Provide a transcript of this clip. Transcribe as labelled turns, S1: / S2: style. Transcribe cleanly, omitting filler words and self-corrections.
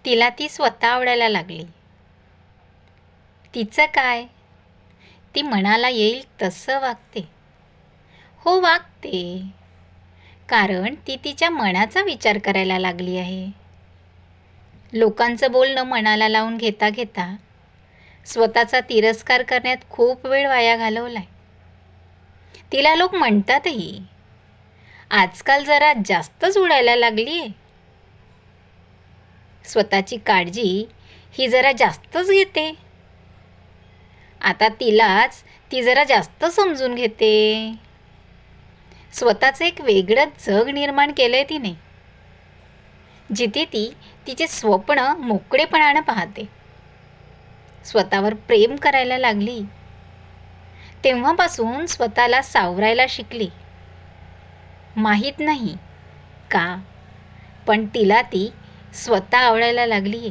S1: तिला ती स्वतः आवडायला लागली. तिचं काय? ती मनाला येईल तसं वागते. हो, वागते. कारण ती तिच्या मनाचा विचार करायला लागली आहे. लोकांचं बोलणं मनाला लावून घेता घेता स्वतःचा तिरस्कार करण्यात खूप वेळ वाया घालवलाय. तिला लोक म्हणतातही, आजकाल जरा जास्तच उडायला लागलीये. स्वतःची काळजी ही जरा जास्तच घेते. आता तिलाच ती जरा जास्त समजून घेते. स्वतःचं एक वेगळंच जग निर्माण केलंय तिने, जिथे ती तिचे स्वप्न मोकळेपणानं पाहते. स्वतःवर प्रेम करायला लागली. तेव्हापासून स्वतःला सावरायला शिकली. माहीत नाही का, पण तिला ती स्वतः आवडायला लागली.